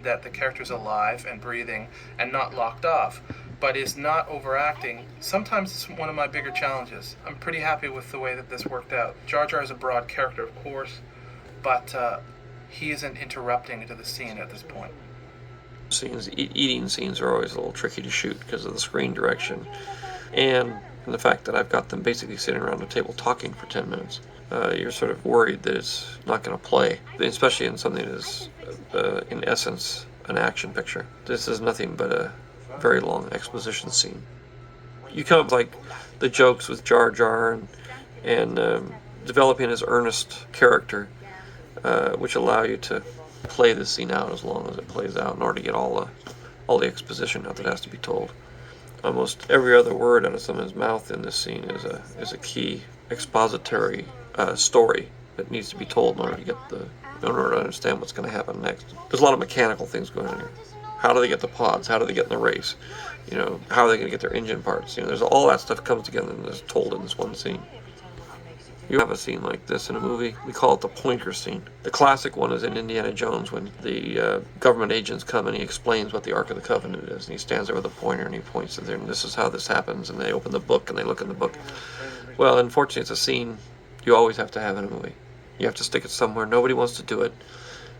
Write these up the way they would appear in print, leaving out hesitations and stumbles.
that the character's alive and breathing and not locked off, but is not overacting. Sometimes it's one of my bigger challenges. I'm pretty happy with the way that this worked out. Jar Jar is a broad character, of course, but he isn't interrupting into the scene at this point. Eating scenes are always a little tricky to shoot because of the screen direction and the fact that I've got them basically sitting around the table talking for 10 minutes. You're sort of worried that it's not going to play, especially in something that is, in essence, an action picture. This is nothing but a very long exposition scene. You come up with, like, the jokes with Jar Jar and developing his earnest character, which allow you to play the scene out as long as it plays out in order to get all the exposition out that has to be told. Almost every other word out of someone's mouth in this scene is a key expository story that needs to be told in order to understand what's going to happen next. There's a lot of mechanical things going on here. How do they get the pods? How do they get in the race? How are they going to get their engine parts? There's all that stuff comes together and is told in this one scene. You have a scene like this in a movie. We call it the pointer scene. The classic one is in Indiana Jones when the government agents come and he explains what the Ark of the Covenant is. And he stands there with a pointer and he points to there, and this is how this happens. And they open the book and they look in the book. Well, unfortunately, it's a scene you always have to have in a movie. You have to stick it somewhere. Nobody wants to do it.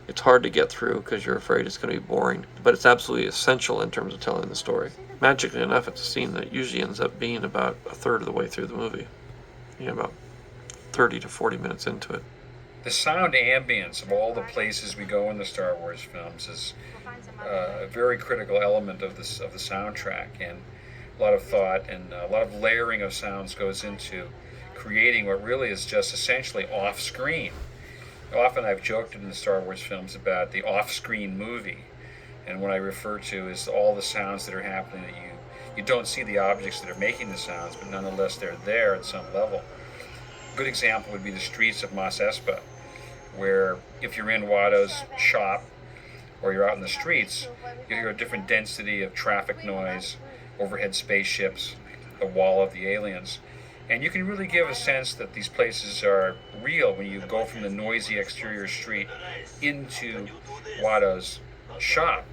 It's hard to get through because you're afraid it's going to be boring. But it's absolutely essential in terms of telling the story. Magically enough, it's a scene that usually ends up being about a third of the way through the movie. About 30 to 40 minutes into it. The sound ambience of all the places we go in the Star Wars films is a very critical element of the soundtrack, and a lot of thought and a lot of layering of sounds goes into creating what really is just essentially off-screen. Often I've joked in the Star Wars films about the off-screen movie, and what I refer to is all the sounds that are happening that you don't see the objects that are making the sounds, but nonetheless they're there at some level. A good example would be the streets of Mos Espa, where if you're in Watto's shop or you're out in the streets, you hear a different density of traffic noise, overhead spaceships, the wall of the aliens. And you can really give a sense that these places are real when you go from the noisy exterior street into Watto's shop.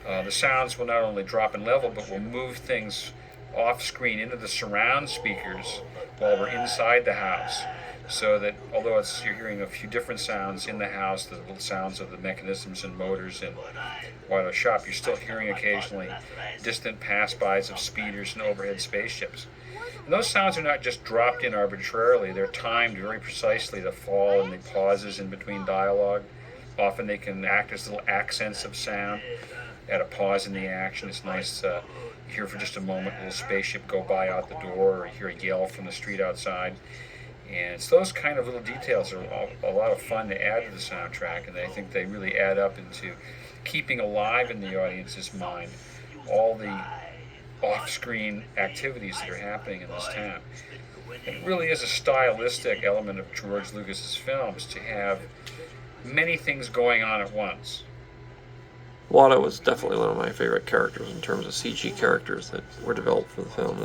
The sounds will not only drop in level, but will move things off screen into the surround speakers while we're inside the house, so that although you're hearing a few different sounds in the house, the little sounds of the mechanisms and motors in Watto's shop, you're still hearing occasionally distant pass-bys of speeders and overhead spaceships. And those sounds are not just dropped in arbitrarily, they're timed very precisely to fall in the pauses in between dialogue. Often they can act as little accents of sound at a pause in the action. It's nice to hear for just a moment a little spaceship go by out the door, or hear a yell from the street outside. And it's those kind of little details are a lot of fun to add to the soundtrack, and I think they really add up into keeping alive in the audience's mind all the off-screen activities that are happening in this town. It really is a stylistic element of George Lucas's films to have many things going on at once. Watto was definitely one of my favorite characters in terms of CG characters that were developed for the film.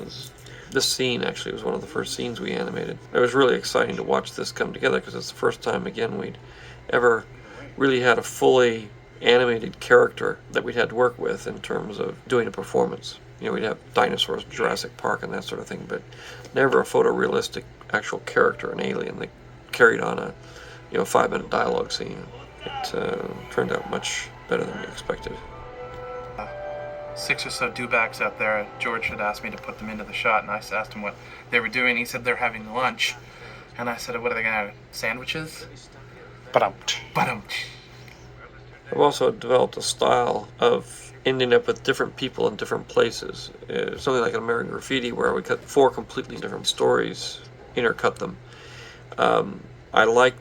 This scene actually was one of the first scenes we animated. It was really exciting to watch this come together because it's the first time, again, we'd ever really had a fully animated character that we'd had to work with in terms of doing a performance. We'd have dinosaurs in Jurassic Park and that sort of thing, but never a photorealistic actual character, an alien that carried on a 5-minute dialogue scene. It turned out much better than we expected. 6 or so dewbacks out there. George had asked me to put them into the shot, and I asked him what they were doing. He said they're having lunch, and I said, "What are they going to have? Sandwiches?" Ba-dum. I've also developed a style of ending up with different people in different places. Something like an American Graffiti, where we cut 4 completely different stories, intercut them. I like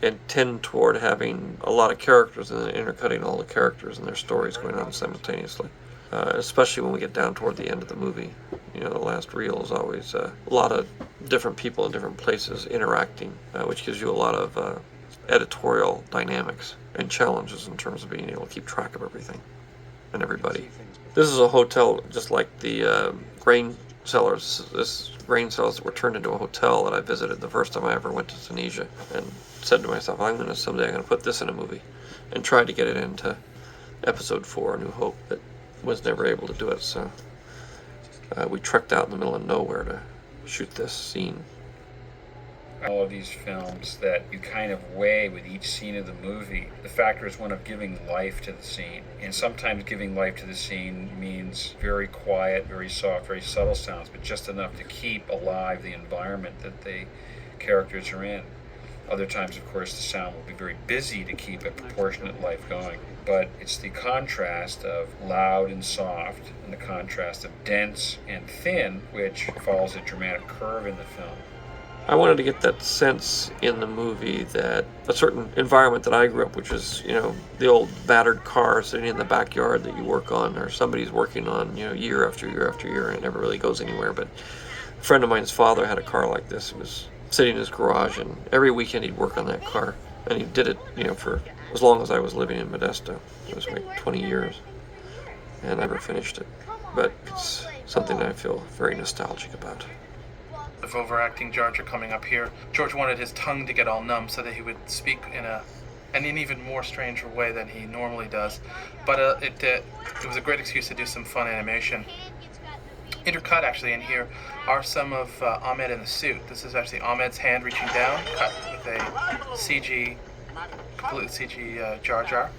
and tend toward having a lot of characters and then intercutting all the characters and their stories going on simultaneously. Especially when we get down toward the end of the movie. The last reel is always a lot of different people in different places interacting, which gives you a lot of editorial dynamics and challenges in terms of being able to keep track of everything and everybody. This is a hotel just like the grain cellars. This grain cellars were turned into a hotel that I visited the first time I ever went to Tunisia, and said to myself, someday I'm going to put this in a movie, and tried to get it into Episode 4, A New Hope, that was never able to do it, so we trekked out in the middle of nowhere to shoot this scene. All of these films that you kind of weigh with each scene of the movie, the factor is one of giving life to the scene. And sometimes giving life to the scene means very quiet, very soft, very subtle sounds, but just enough to keep alive the environment that the characters are in. Other times, of course, the sound will be very busy to keep a proportionate life going. But it's the contrast of loud and soft and the contrast of dense and thin, which follows a dramatic curve in the film. I wanted to get that sense in the movie that a certain environment that I grew up, which is, the old battered car sitting in the backyard that you work on, or somebody's working on, year after year after year, and it never really goes anywhere. But a friend of mine's father had a car like this. It was sitting in his garage, and every weekend he'd work on that car. And he did it, for as long as I was living in Modesto. It was like 20 years, and I never finished it. But it's something that I feel very nostalgic about. Of overacting Jar Jar coming up here, George wanted his tongue to get all numb so that he would speak in an even more stranger way than he normally does. But it was a great excuse to do some fun animation. Intercut actually in here are some of Ahmed in the suit. This is actually Ahmed's hand reaching down, cut with a completely CG Jar Jar.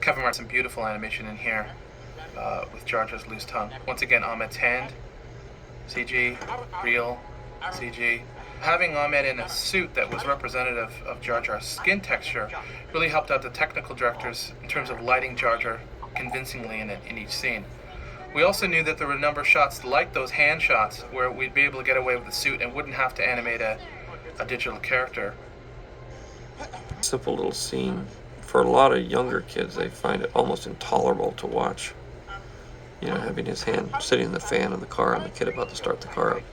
Kevin marked some beautiful animation in here with Jar Jar's loose tongue. Once again, Ahmed's hand, CG, real, CG. Having Ahmed in a suit that was representative of Jar Jar's skin texture really helped out the technical directors in terms of lighting Jar Jar convincingly in each scene. We also knew that there were a number of shots like those hand shots where we'd be able to get away with the suit and wouldn't have to animate a digital character. Simple little scene. For a lot of younger kids, they find it almost intolerable to watch. Having his hand sitting in the fan in the car and the kid about to start the car up.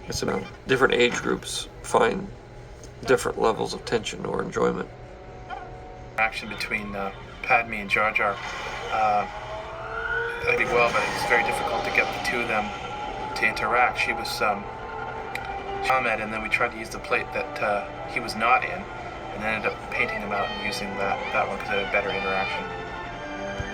It's about different age groups find different levels of tension or enjoyment. Action between Padme and Jar Jar. I did well, but it was very difficult to get the two of them to interact. She was Ahmed, and then we tried to use the plate that he was not in, and then ended up painting him out and using that one because it had better interaction.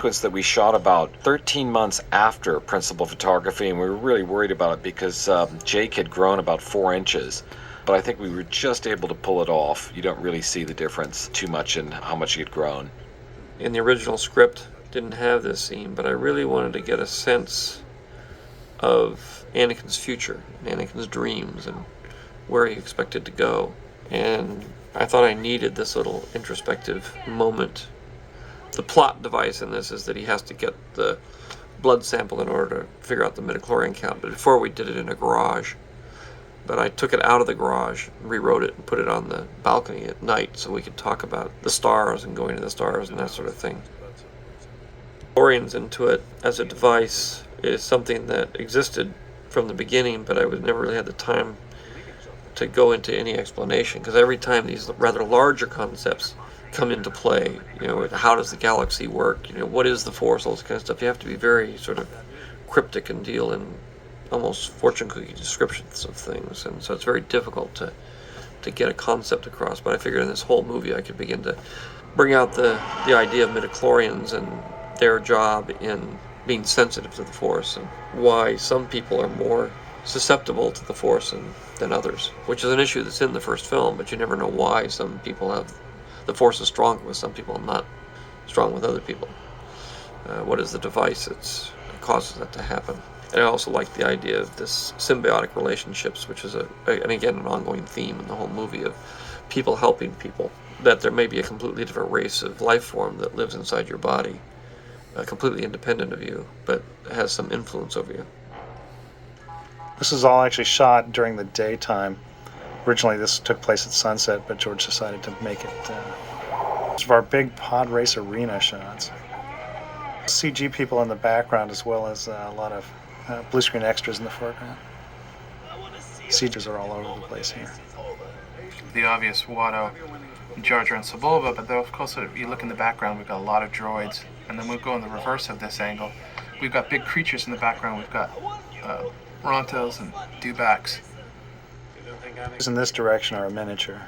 That we shot about 13 months after principal photography, and we were really worried about it because Jake had grown about 4 inches, but I think we were just able to pull it off. You don't really see the difference too much in how much he had grown. In the original script, didn't have this scene, but I really wanted to get a sense of Anakin's future, Anakin's dreams, and where he expected to go. And I thought I needed this little introspective moment. The plot device in this is that he has to get the blood sample in order to figure out the midichlorian count. But before we did it in a garage. But I took it out of the garage, rewrote it, and put it on the balcony at night so we could talk about the stars and going to the stars and that sort of thing. Midichlorians into it as a device is something that existed from the beginning, but I never really had the time to go into any explanation, because every time these rather larger concepts come into play, how does the galaxy work, what is the Force, all this kind of stuff, you have to be very sort of cryptic and deal in almost fortune cookie descriptions of things, and so it's very difficult to get a concept across. But I figured in this whole movie I could begin to bring out the idea of midichlorians and their job in being sensitive to the Force, and why some people are more susceptible to the Force than others, which is an issue that's in the first film, but you never know why some people have the Force is strong with some people and not strong with other people. What is the device that causes that to happen? And I also like the idea of this symbiotic relationships, which is and again an ongoing theme in the whole movie of people helping people, that there may be a completely different race of life form that lives inside your body, completely independent of you, but has some influence over you. This is all actually shot during the daytime. Originally this took place at sunset, but George decided to make it one of our big pod race arena shots. CG people in the background, as well as a lot of blue screen extras in the foreground. CGs are all over the place here. The obvious Watto, Jar Jar, and Sebulba, but of course if you look in the background, we've got a lot of droids, and then we'll go in the reverse of this angle. We've got big creatures in the background. We've got Rontos and Dewbacks. In this direction are a miniature.